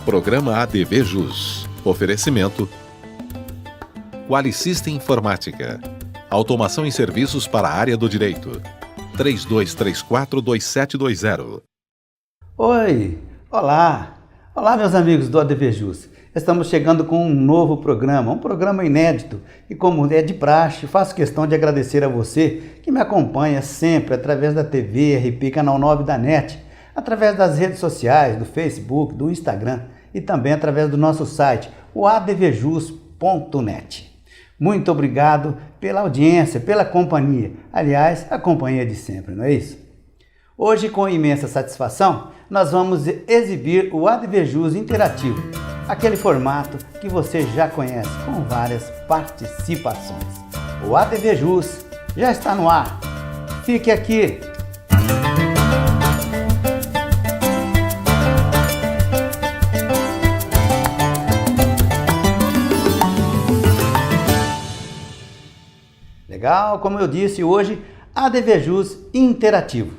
Programa ADV Jus. Oferecimento Qualisystem Informática. Automação em serviços para a área do direito. 3234-2720. Oi, olá meus amigos do ADV Jus. Estamos chegando com um novo programa, um programa inédito. E como é de praxe, faço questão de agradecer a você que me acompanha sempre através da TV RP Canal 9 da NET, através das redes sociais, do Facebook, do Instagram e também através do nosso site, o advjus.net. Muito obrigado pela audiência, pela companhia. Aliás, a companhia de sempre, não é isso? Hoje, com imensa satisfação, nós vamos exibir o ADV Jus interativo, aquele formato que você já conhece, com várias participações. O ADV Jus já está no ar. Fique aqui! Legal, como eu disse, hoje ADV Jus interativo.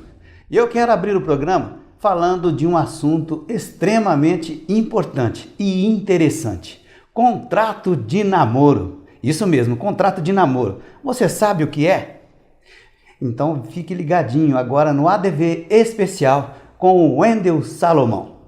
E eu quero abrir o programa falando de um assunto extremamente importante e interessante. Contrato de namoro. Isso mesmo, contrato de namoro. Você sabe o que é? Então fique ligadinho agora no ADV Especial com o Wendel Salomão.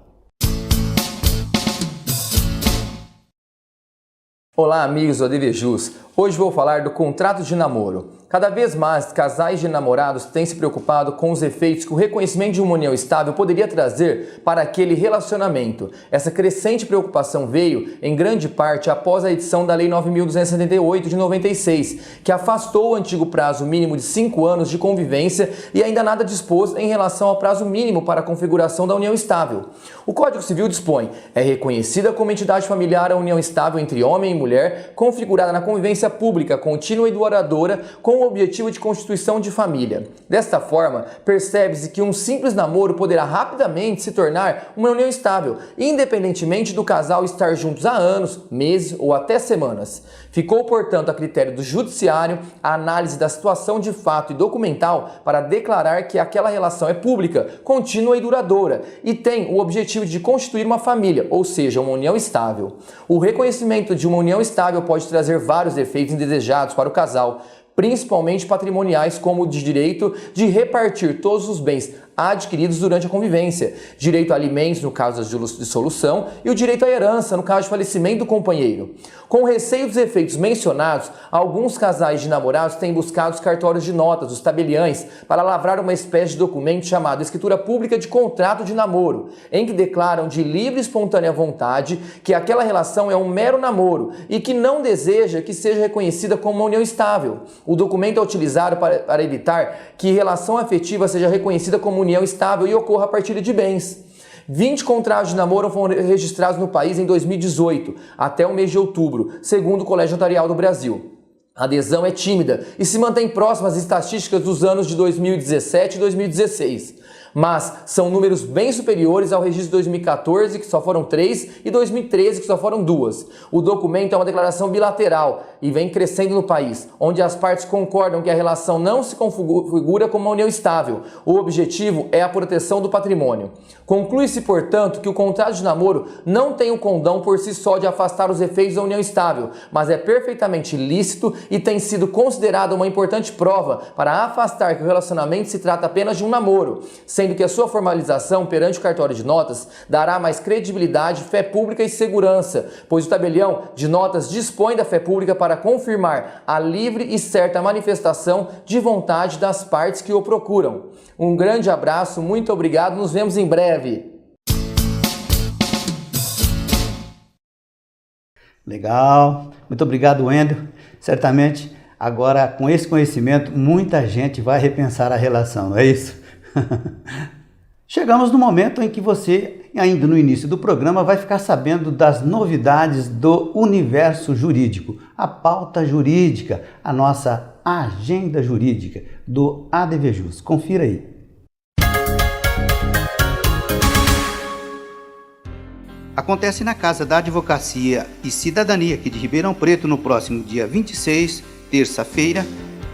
Olá amigos do ADV Jus. Hoje vou falar do contrato de namoro. Cada vez mais, casais de namorados têm se preocupado com os efeitos que o reconhecimento de uma união estável poderia trazer para aquele relacionamento. Essa crescente preocupação veio, em grande parte, após a edição da Lei 9.278 de 96, que afastou o antigo prazo mínimo de 5 anos de convivência e ainda nada dispôs em relação ao prazo mínimo para a configuração da união estável. O Código Civil dispõe: é reconhecida como entidade familiar a união estável entre homem e mulher, configurada na convivência pública, contínua e duradoura, com o objetivo de constituição de família. Desta forma, percebe-se que um simples namoro poderá rapidamente se tornar uma união estável, independentemente do casal estar juntos há anos, meses ou até semanas. Ficou, portanto, a critério do judiciário a análise da situação de fato e documental para declarar que aquela relação é pública, contínua e duradoura e tem o objetivo de constituir uma família, ou seja, uma união estável. O reconhecimento de uma união estável pode trazer vários efeitos indesejados para o casal, principalmente patrimoniais, como o de direito de repartir todos os bens adquiridos durante a convivência, direito a alimentos no caso da dissolução e o direito à herança no caso de falecimento do companheiro. Com receio dos efeitos mencionados, alguns casais de namorados têm buscado os cartórios de notas, os tabeliães, para lavrar uma espécie de documento chamado Escritura Pública de Contrato de Namoro, em que declaram de livre e espontânea vontade que aquela relação é um mero namoro e que não deseja que seja reconhecida como uma união estável. O documento é utilizado para evitar que relação afetiva seja reconhecida como união estável e ocorra a partilha de bens. 20 contratos de namoro foram registrados no país em 2018, até o mês de outubro, segundo o Colégio Notarial do Brasil. A adesão é tímida e se mantém próxima às estatísticas dos anos de 2017 e 2016. Mas são números bem superiores ao registro de 2014, que só foram 3, e 2013, que só foram 2. O documento é uma declaração bilateral e vem crescendo no país, onde as partes concordam que a relação não se configura como uma união estável. O objetivo é a proteção do patrimônio. Conclui-se, portanto, que o contrato de namoro não tem o condão por si só de afastar os efeitos da união estável, mas é perfeitamente lícito e tem sido considerado uma importante prova para afastar que o relacionamento se trata apenas de um namoro, sendo que a sua formalização perante o cartório de notas dará mais credibilidade, fé pública e segurança, pois o tabelião de notas dispõe da fé pública para confirmar a livre e certa manifestação de vontade das partes que o procuram. Um grande abraço, muito obrigado, nos vemos em breve. Legal, muito obrigado, Wendel. Certamente, agora com esse conhecimento, muita gente vai repensar a relação, não é isso? Chegamos no momento em que você, ainda no início do programa, vai ficar sabendo das novidades do universo jurídico, a pauta jurídica, a nossa agenda jurídica do ADV Jus. Confira aí. Acontece na Casa da Advocacia e Cidadania aqui de Ribeirão Preto no próximo dia 26, terça-feira,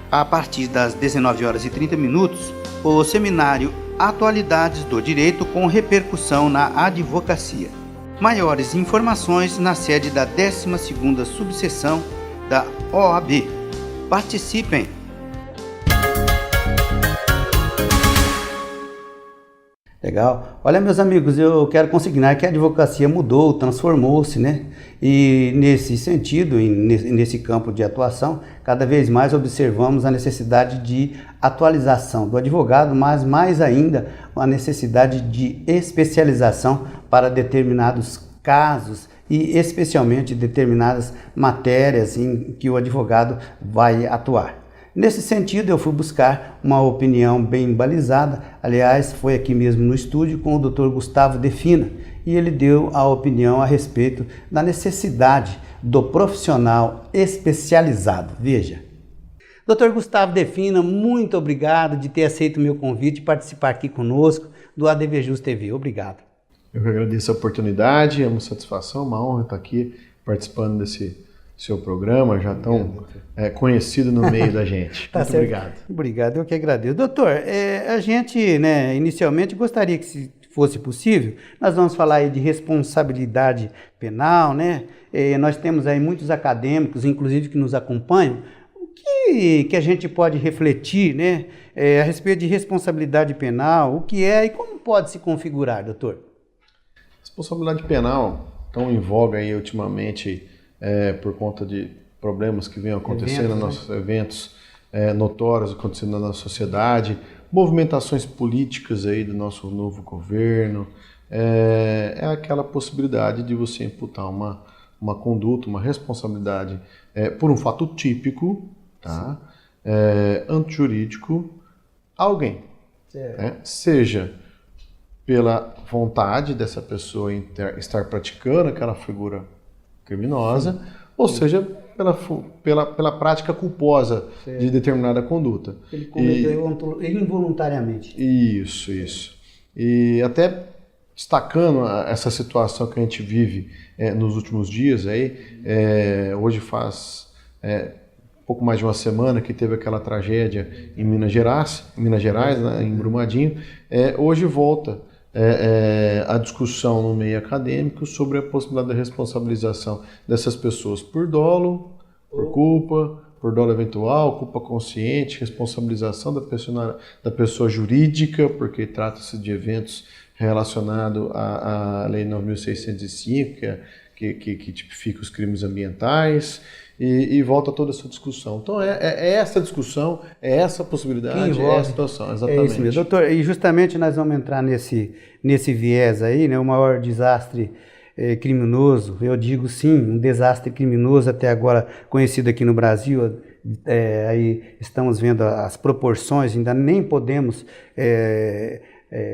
a partir das 19h30, o seminário Atualidades do Direito com repercussão na advocacia. Maiores informações na sede da 12ª Subseção da OAB. Participem! Legal. Olha, meus amigos, eu quero consignar que a advocacia mudou, transformou-se, né? E nesse sentido, nesse campo de atuação, cada vez mais observamos a necessidade de atualização do advogado, mas mais ainda a necessidade de especialização para determinados casos e especialmente determinadas matérias em que o advogado vai atuar. Nesse sentido, eu fui buscar uma opinião bem balizada, aliás, foi aqui mesmo no estúdio com o Dr. Gustavo Defina, e ele deu a opinião a respeito da necessidade do profissional especializado. Veja. Dr. Gustavo Defina, muito obrigado de ter aceito o meu convite e participar aqui conosco do ADVJus TV. Obrigado. Eu que agradeço a oportunidade, é uma satisfação, uma honra estar aqui participando desse seu programa, já tão conhecido no meio da gente. Tá Muito certo. obrigado. Obrigado, eu que agradeço. Doutor, a gente, inicialmente gostaria que, se fosse possível, nós vamos falar aí de responsabilidade penal, né? Nós temos aí muitos acadêmicos, inclusive, que nos acompanham. O que a gente pode refletir, né, a respeito de responsabilidade penal, o que é e como pode se configurar, doutor? Responsabilidade penal, tão em voga aí ultimamente, por conta de problemas que vêm acontecendo nos nossos eventos notórios acontecendo na nossa sociedade, movimentações políticas aí do nosso novo governo, é aquela possibilidade de você imputar uma conduta, uma responsabilidade por um fato típico, tá? Antijurídico, a alguém, seja pela vontade dessa pessoa em estar praticando aquela figura criminosa, ou seja, pela prática culposa de determinada conduta. Ele cometeu involuntariamente. Isso. E até destacando essa situação que a gente vive nos últimos dias, hoje faz pouco mais de uma semana que teve aquela tragédia em Minas Gerais, né, em Brumadinho, hoje volta a discussão no meio acadêmico sobre a possibilidade da responsabilização dessas pessoas por dolo, por culpa, por dolo eventual, culpa consciente, responsabilização da pessoa jurídica, porque trata-se de eventos relacionados à Lei 9.605, que tipifica os crimes ambientais, e volta toda essa discussão. Então, essa discussão, essa possibilidade, a situação, exatamente. É isso mesmo, doutor. E justamente nós vamos entrar nesse viés aí, né? O maior desastre criminoso, eu digo sim, um desastre criminoso até agora conhecido aqui no Brasil. Aí estamos vendo as proporções, ainda nem podemos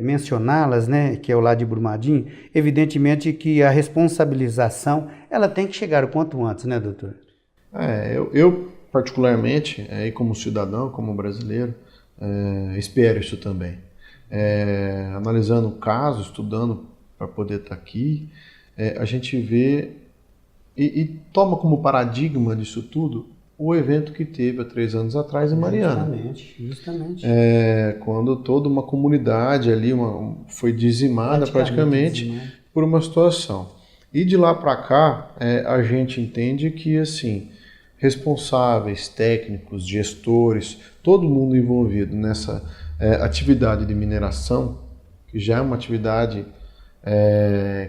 mencioná-las, né, que é o lá de Brumadinho. Evidentemente que a responsabilização ela tem que chegar o quanto antes, né, doutor? Eu particularmente, como cidadão, como brasileiro, espero isso também. Analisando o caso, estudando para poder estar aqui, a gente vê e toma como paradigma disso tudo o evento que teve há 3 anos atrás em Mariana. Justamente. Quando toda uma comunidade ali foi dizimada praticamente por uma situação. E de lá para cá, a gente entende que, assim, responsáveis, técnicos, gestores, todo mundo envolvido nessa atividade de mineração, que já é uma atividade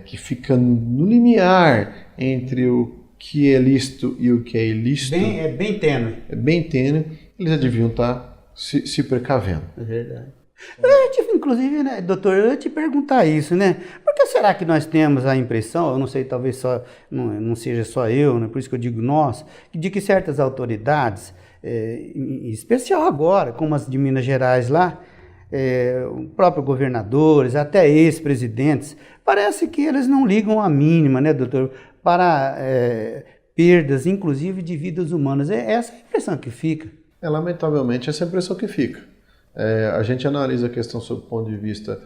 que fica no limiar entre o que é lícito e o que é ilícito. Bem tênue. É bem tênue. Eles já deviam estar se precavendo. É verdade. Inclusive, né, doutor, eu ia te perguntar isso, né? Por que será que nós temos a impressão, eu não sei, talvez não seja só eu, né, por isso que eu digo nós, de que certas autoridades, em especial agora, como as de Minas Gerais lá, próprios governadores, até ex-presidentes, parece que eles não ligam a mínima, né, doutor, para perdas, inclusive, de vidas humanas. É essa a impressão que fica. Lamentavelmente, essa é a impressão que fica. A gente analisa a questão sob o ponto de vista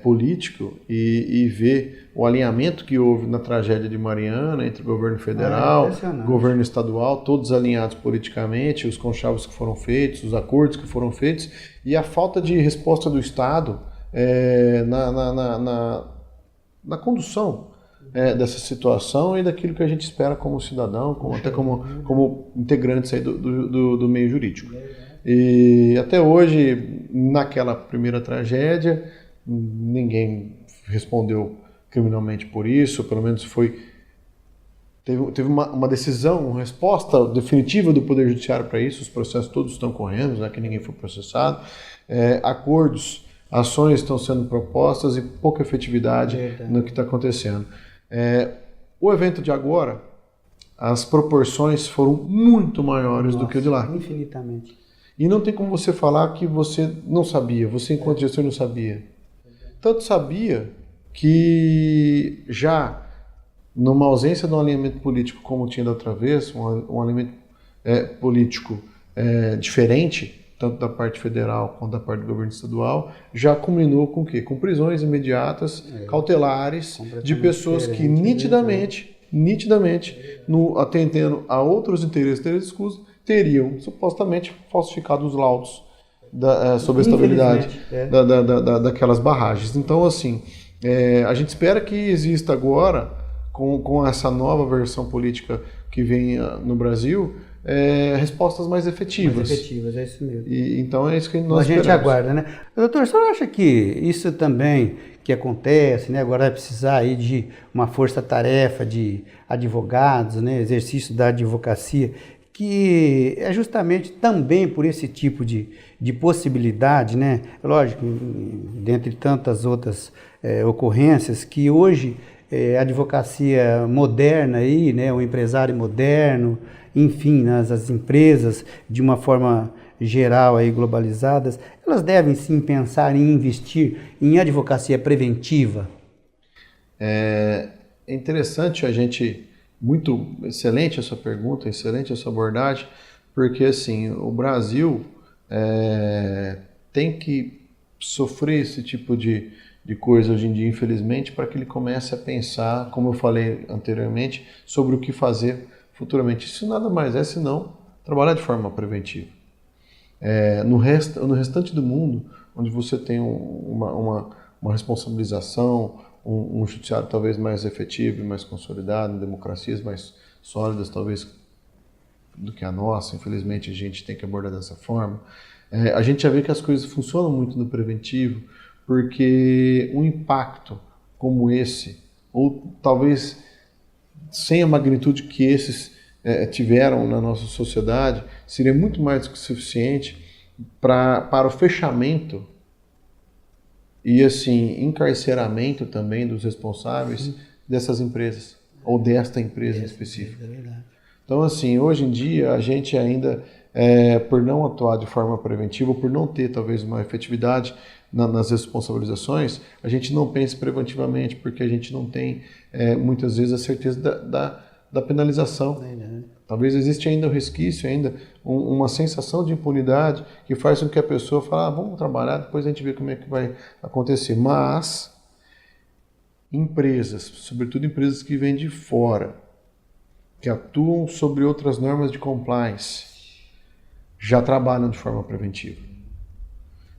político e vê o alinhamento que houve na tragédia de Mariana entre o governo federal, governo estadual, todos alinhados politicamente, os conchavos que foram feitos, os acordos que foram feitos, e a falta de resposta do Estado na condução dessa situação e daquilo que a gente espera como cidadão, até como integrantes aí do meio jurídico. E até hoje, naquela primeira tragédia, ninguém respondeu criminalmente por isso, pelo menos teve uma decisão, uma resposta definitiva do Poder Judiciário para isso, os processos todos estão correndo, já que ninguém foi processado, acordos, ações estão sendo propostas e pouca efetividade no que está acontecendo. O evento de agora, as proporções foram muito maiores do que o de lá. Infinitamente. E não tem como você falar que você não sabia, você enquanto gestor não sabia. Tanto sabia que já numa ausência de um alinhamento político como tinha da outra vez, um alinhamento político diferente, tanto da parte federal quanto da parte do governo estadual, já culminou com o quê? Com prisões imediatas, cautelares, de pessoas que nitidamente, atendendo a outros interesses escusos, teriam supostamente falsificado os laudos sobre a estabilidade daquelas barragens. Então, assim, a gente espera que exista agora, com essa nova versão política que vem no Brasil, respostas mais efetivas. Mais efetivas, é isso mesmo. Então é isso que nós esperamos. A gente aguarda, né? Doutor, o senhor acha que isso também que acontece, né? Agora vai precisar aí de uma força-tarefa de advogados, né? Exercício da advocacia, que é justamente também por esse tipo de possibilidade, né? Lógico, dentre tantas outras ocorrências, que hoje a advocacia moderna aí, né? O empresário moderno, enfim, as empresas de uma forma geral aí globalizadas, elas devem sim pensar em investir em advocacia preventiva. É interessante muito excelente a sua pergunta, excelente a sua abordagem, porque assim, o Brasil tem que sofrer esse tipo de coisa hoje em dia, infelizmente, para que ele comece a pensar, como eu falei anteriormente, sobre o que fazer futuramente. Isso nada mais é senão trabalhar de forma preventiva. No restante do mundo, onde você tem uma responsabilização, um judiciário talvez mais efetivo, mais consolidado, democracias mais sólidas talvez do que a nossa, infelizmente a gente tem que abordar dessa forma, a gente já vê que as coisas funcionam muito no preventivo, porque um impacto como esse, ou talvez sem a magnitude que esses tiveram na nossa sociedade, seria muito mais do que suficiente para o fechamento e assim encarceramento também dos responsáveis dessas empresas, ou desta empresa em específico. Então assim, hoje em dia a gente ainda, por não atuar de forma preventiva, por não ter talvez uma efetividade nas responsabilizações, a gente não pensa preventivamente, porque a gente não tem muitas vezes a certeza da penalização. Talvez existe ainda um resquício, ainda uma sensação de impunidade que faz com que a pessoa fale, vamos trabalhar, depois a gente vê como é que vai acontecer. Mas empresas, sobretudo empresas que vêm de fora, que atuam sobre outras normas de compliance, já trabalham de forma preventiva.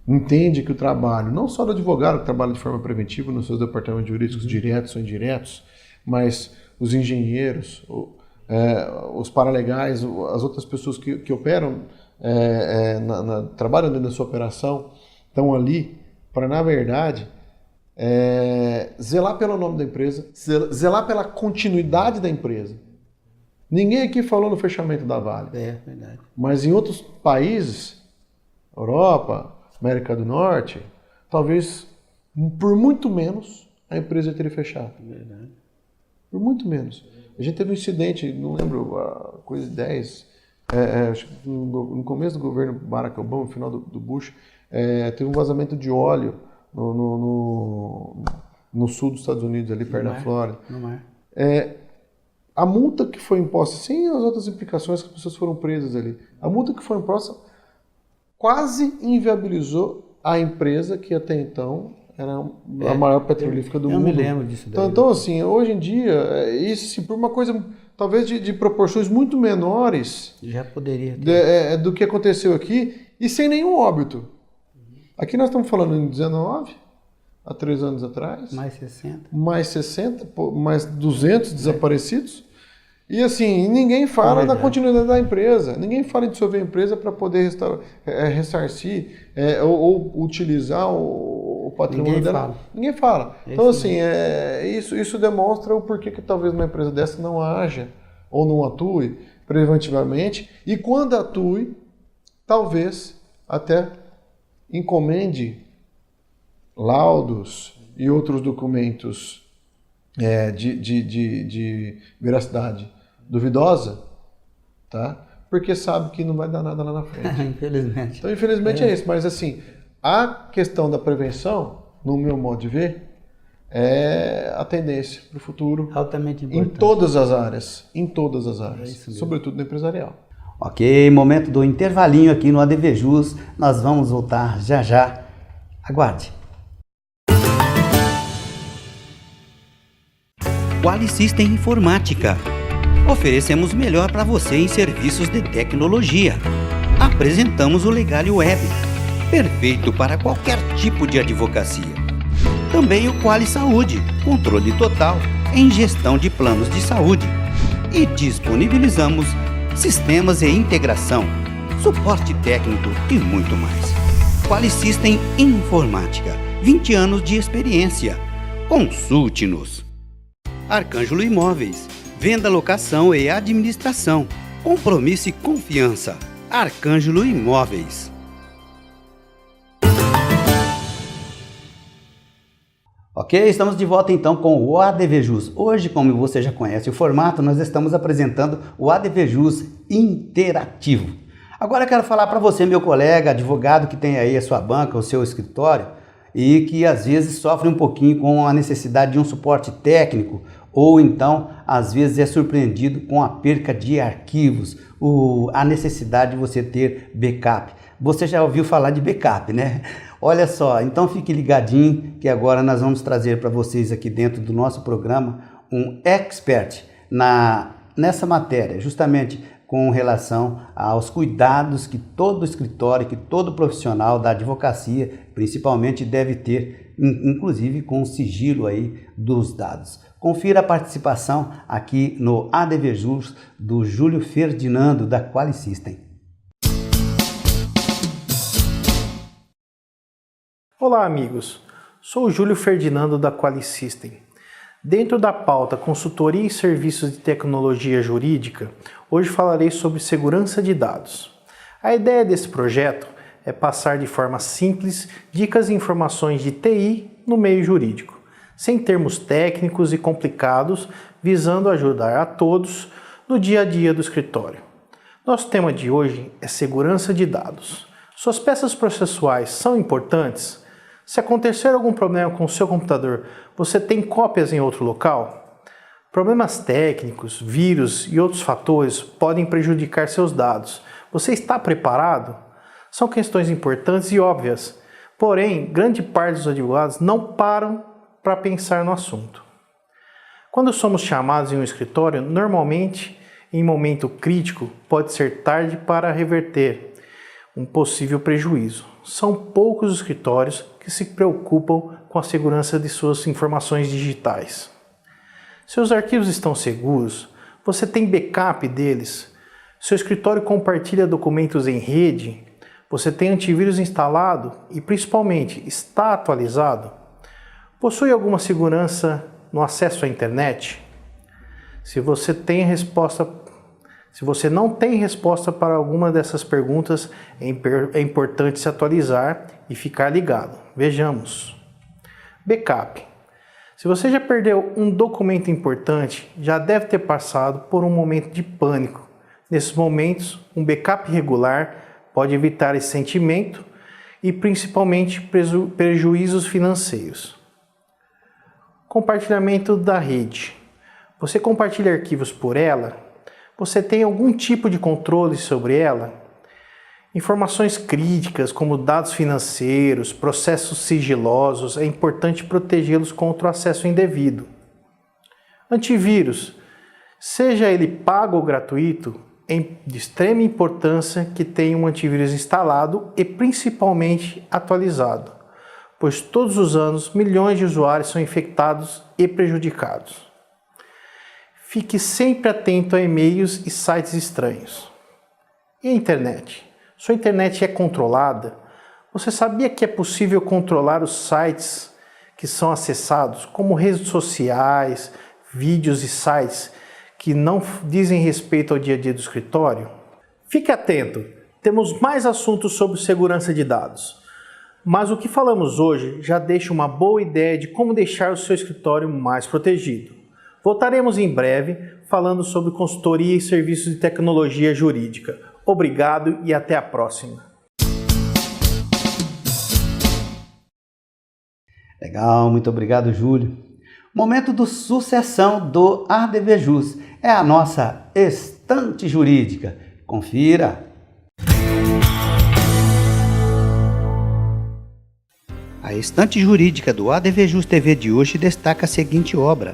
Entende que o trabalho, não só do advogado que trabalha de forma preventiva nos seus departamentos jurídicos diretos ou indiretos, mas os engenheiros, os paralegais, as outras pessoas que operam, trabalham dentro da sua operação, estão ali para, na verdade, zelar pelo nome da empresa, zelar pela continuidade da empresa. Ninguém aqui falou no fechamento da Vale. Verdade. Mas em outros países, Europa, América do Norte, talvez por muito menos a empresa teria fechado. Verdade. Por muito menos. A gente teve um incidente, não lembro, coisa de 10, no começo do governo Barack Obama, no final do Bush, teve um vazamento de óleo no sul dos Estados Unidos, ali perto da Flórida. A multa que foi imposta, sem as outras implicações que as pessoas foram presas ali, a multa que foi imposta quase inviabilizou a empresa que até então era a maior petrolífera do mundo. Eu me lembro disso daí. Então assim, hoje em dia, isso assim, por uma coisa talvez de proporções muito menores já poderia ter. Do que aconteceu aqui, e sem nenhum óbito. Aqui nós estamos falando em 19, há 3 anos atrás. Mais 60. Mais 60, mais 200 desaparecidos. E assim, ninguém fala da continuidade da empresa. Ninguém fala em dissolver a empresa para poder ressarcir ou utilizar o patrimônio dela. Ninguém fala. Então assim, isso demonstra o porquê que talvez uma empresa dessa não haja ou não atue preventivamente. E quando atue, talvez até encomende laudos e outros documentos de veracidade duvidosa, tá? Porque sabe que não vai dar nada lá na frente. Infelizmente. Então, infelizmente é isso. Mas assim, a questão da prevenção, no meu modo de ver, é a tendência para o futuro. Altamente importante. Em todas as áreas. Em todas as áreas. Isso Sobretudo no empresarial. Ok, momento do intervalinho aqui no ADVJus. Nós vamos voltar já já. Aguarde. Qualisystem Informática. Oferecemos o melhor para você em serviços de tecnologia. Apresentamos o Legal Web, perfeito para qualquer tipo de advocacia. Também o Quali Saúde, controle total em gestão de planos de saúde. E disponibilizamos sistemas e integração, suporte técnico e muito mais. Qualisystem Informática, 20 anos de experiência. Consulte-nos. Arcângelo Imóveis, venda, locação e administração. Compromisso e confiança. Arcângelo Imóveis. Ok, estamos de volta então com o ADVJus. Hoje, como você já conhece o formato, nós estamos apresentando o ADVJus interativo. Agora eu quero falar para você, meu colega advogado que tem aí a sua banca, o seu escritório e que às vezes sofre um pouquinho com a necessidade de um suporte técnico ou então às vezes é surpreendido com a perca de arquivos, a necessidade de você ter backup. Você já ouviu falar de backup, né? Olha só, então fique ligadinho que agora nós vamos trazer para vocês aqui dentro do nosso programa um expert nessa matéria, justamente com relação aos cuidados que todo escritório, que todo profissional da advocacia, principalmente, deve ter, inclusive com o sigilo aí dos dados. Confira a participação aqui no ADVJus do Júlio Ferdinando da Qualisystem. Olá amigos, sou o Júlio Ferdinando da Qualisystem. Dentro da pauta Consultoria e Serviços de Tecnologia Jurídica, hoje falarei sobre segurança de dados. A ideia desse projeto é passar de forma simples dicas e informações de TI no meio jurídico, sem termos técnicos e complicados, visando ajudar a todos no dia a dia do escritório. Nosso tema de hoje é segurança de dados. Suas peças processuais são importantes? Se acontecer algum problema com o seu computador, você tem cópias em outro local? Problemas técnicos, vírus e outros fatores podem prejudicar seus dados. Você está preparado? São questões importantes e óbvias, porém, grande parte dos advogados não param para pensar no assunto. Quando somos chamados em um escritório, normalmente, em momento crítico, pode ser tarde para reverter um possível prejuízo. São poucos os escritórios que se preocupam com a segurança de suas informações digitais. Seus arquivos estão seguros? Você tem backup deles? Seu escritório compartilha documentos em rede? Você tem antivírus instalado e, principalmente, está atualizado? Possui alguma segurança no acesso à internet? Se você não tem resposta para alguma dessas perguntas, é importante se atualizar e ficar ligado. Vejamos. Backup. Se você já perdeu um documento importante, já deve ter passado por um momento de pânico. Nesses momentos, um backup regular pode evitar esse sentimento e principalmente prejuízos financeiros. Compartilhamento da rede. Você compartilha arquivos por ela? Você tem algum tipo de controle sobre ela? Informações críticas, como dados financeiros, processos sigilosos, é importante protegê-los contra o acesso indevido. Antivírus. Seja ele pago ou gratuito, é de extrema importância que tenha um antivírus instalado e principalmente atualizado, pois todos os anos milhões de usuários são infectados e prejudicados. Fique sempre atento a e-mails e sites estranhos. E a internet? Sua internet é controlada? Você sabia que é possível controlar os sites que são acessados, como redes sociais, vídeos e sites que não dizem respeito ao dia a dia do escritório? Fique atento, temos mais assuntos sobre segurança de dados. Mas o que falamos hoje já deixa uma boa ideia de como deixar o seu escritório mais protegido. Voltaremos em breve falando sobre consultoria e serviços de tecnologia jurídica. Obrigado e até a próxima. Legal, muito obrigado, Júlio. Momento do sucessão do ADVJus. É a nossa estante jurídica. Confira. A estante jurídica do ADVJus TV de hoje destaca a seguinte obra: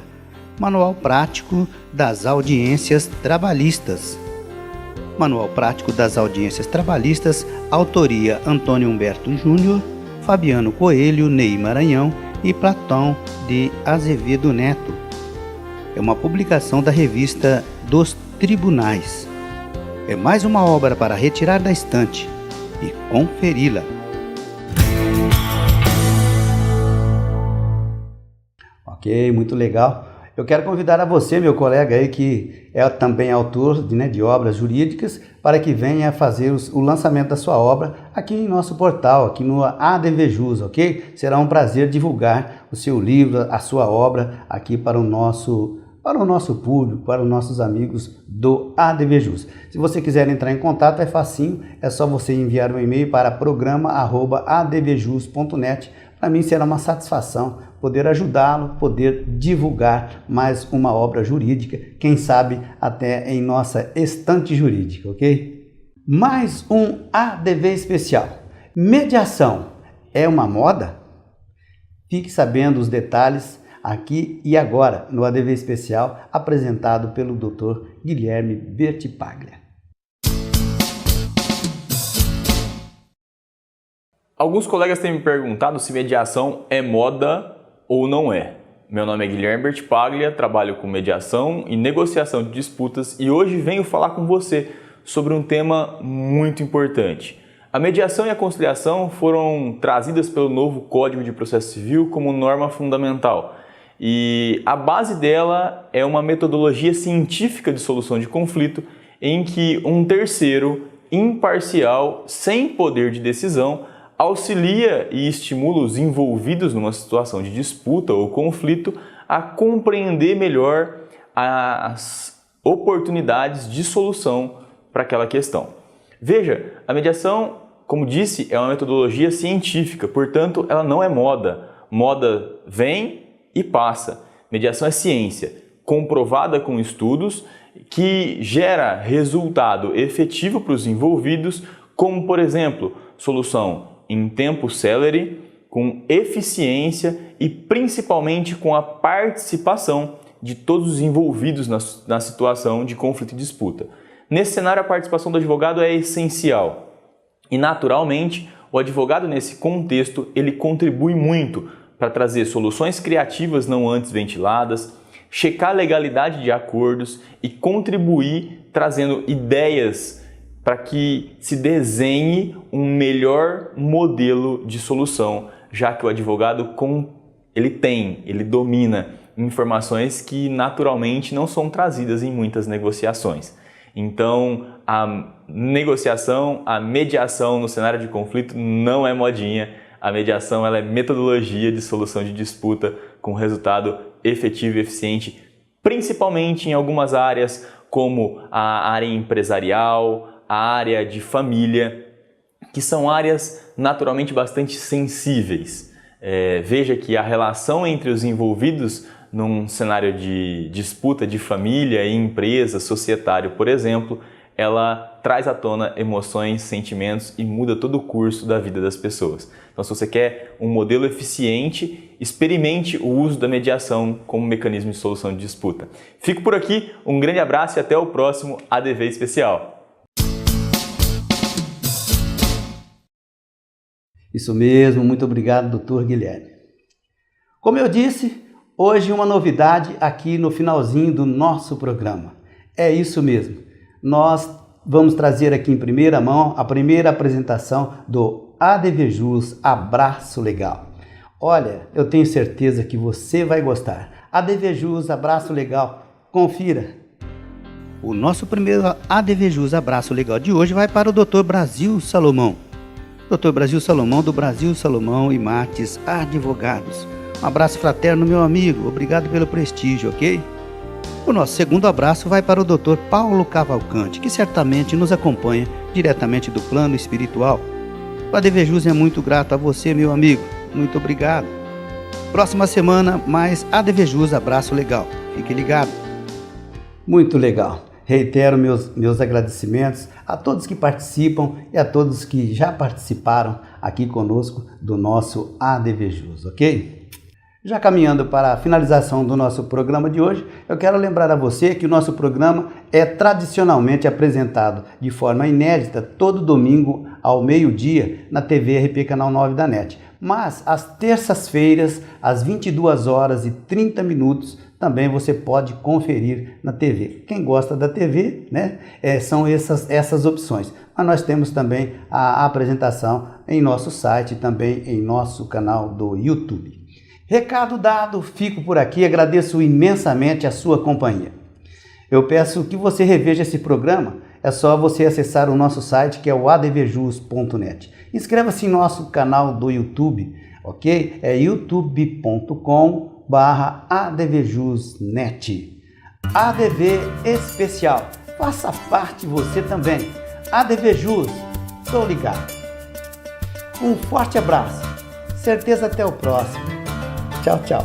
Manual Prático das Audiências Trabalhistas. Manual Prático das Audiências Trabalhistas, autoria Antônio Humberto Júnior, Fabiano Coelho, Ney Maranhão e Platão de Azevedo Neto. É uma publicação da revista dos Tribunais. É mais uma obra para retirar da estante e conferi-la. Ok, muito legal. Eu quero convidar a você, meu colega aí, que é também autor de obras jurídicas, para que venha fazer o lançamento da sua obra aqui em nosso portal, aqui no ADVJus, ok? Será um prazer divulgar o seu livro, a sua obra aqui para o nosso público, para os nossos amigos do ADVJus. Se você quiser entrar em contato, é facinho, é só você enviar um e-mail para programa@advjus.net. Para mim será uma satisfação poder ajudá-lo, poder divulgar mais uma obra jurídica, quem sabe até em nossa estante jurídica, ok? Mais um ADV especial. Mediação é uma moda? Fique sabendo os detalhes aqui e agora no ADV especial apresentado pelo Dr. Guilherme Bertipaglia. Alguns colegas têm me perguntado se mediação é moda ou não é. Meu nome é Guilherme Bertipaglia, trabalho com mediação e negociação de disputas e hoje venho falar com você sobre um tema muito importante. A mediação e a conciliação foram trazidas pelo novo Código de Processo Civil como norma fundamental e a base dela é uma metodologia científica de solução de conflito em que um terceiro imparcial, sem poder de decisão, auxilia e estimula os envolvidos numa situação de disputa ou conflito a compreender melhor as oportunidades de solução para aquela questão. Veja, a mediação, como disse, é uma metodologia científica, portanto, ela não é moda. Moda vem e passa. Mediação é ciência, comprovada com estudos, que gera resultado efetivo para os envolvidos, como, por exemplo, solução em tempo célere, com eficiência e principalmente com a participação de todos os envolvidos na situação de conflito e disputa. Nesse cenário, a participação do advogado é essencial e, naturalmente, o advogado nesse contexto ele contribui muito para trazer soluções criativas não antes ventiladas, checar a legalidade de acordos e contribuir trazendo ideias para que se desenhe um melhor modelo de solução, já que o advogado ele domina informações que naturalmente não são trazidas em muitas negociações. Então, a negociação, a mediação no cenário de conflito não é modinha. A mediação ela é metodologia de solução de disputa com resultado efetivo e eficiente, principalmente em algumas áreas como a área empresarial, a área de família, que são áreas naturalmente bastante sensíveis. Veja que a relação entre os envolvidos num cenário de disputa de família e empresa, societário, por exemplo, ela traz à tona emoções, sentimentos e muda todo o curso da vida das pessoas. Então, se você quer um modelo eficiente, experimente o uso da mediação como mecanismo de solução de disputa. Fico por aqui, um grande abraço e até o próximo ADV Especial. Isso mesmo, muito obrigado, doutor Guilherme. Como eu disse, hoje uma novidade aqui no finalzinho do nosso programa. É isso mesmo, nós vamos trazer aqui em primeira mão a primeira apresentação do ADVJus Abraço Legal. Olha, eu tenho certeza que você vai gostar. ADVJus Abraço Legal, confira. O nosso primeiro ADVJus Abraço Legal de hoje vai para o Dr. Brasil Salomão. Dr. Brasil Salomão, do Brasil Salomão e Mates Advogados. Um abraço fraterno, meu amigo. Obrigado pelo prestígio, ok? O nosso segundo abraço vai para o Dr. Paulo Cavalcante, que certamente nos acompanha diretamente do plano espiritual. O ADVJus é muito grato a você, meu amigo. Muito obrigado. Próxima semana, mais ADVJus Abraço Legal. Fique ligado. Muito legal. Reitero meus agradecimentos a todos que participam e a todos que já participaram aqui conosco do nosso ADVJus, ok? Já caminhando para a finalização do nosso programa de hoje, eu quero lembrar a você que o nosso programa é tradicionalmente apresentado de forma inédita todo domingo ao meio-dia na TV RP Canal 9 da NET. Mas às terças-feiras, às 22h30, também você pode conferir na TV. Quem gosta da TV, né, são essas opções. Mas nós temos também a apresentação em nosso site e também em nosso canal do YouTube. Recado dado, fico por aqui, agradeço imensamente a sua companhia. Eu peço que você reveja esse programa, é só você acessar o nosso site que é o advjus.net. Inscreva-se em nosso canal do YouTube, ok? É youtube.com/advjusnet. ADV Especial, faça parte você também. ADVJus, estou ligado. Um forte abraço, certeza até o próximo. Tchau, tchau.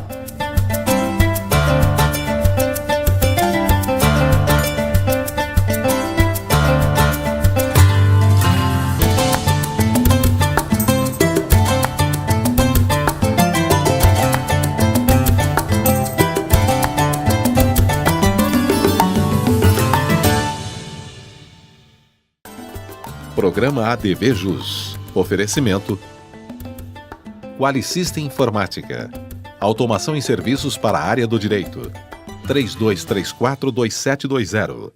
Programa ADVJus. Oferecimento Qualisystem Informática. Automação em serviços para a área do direito. 3234-2720.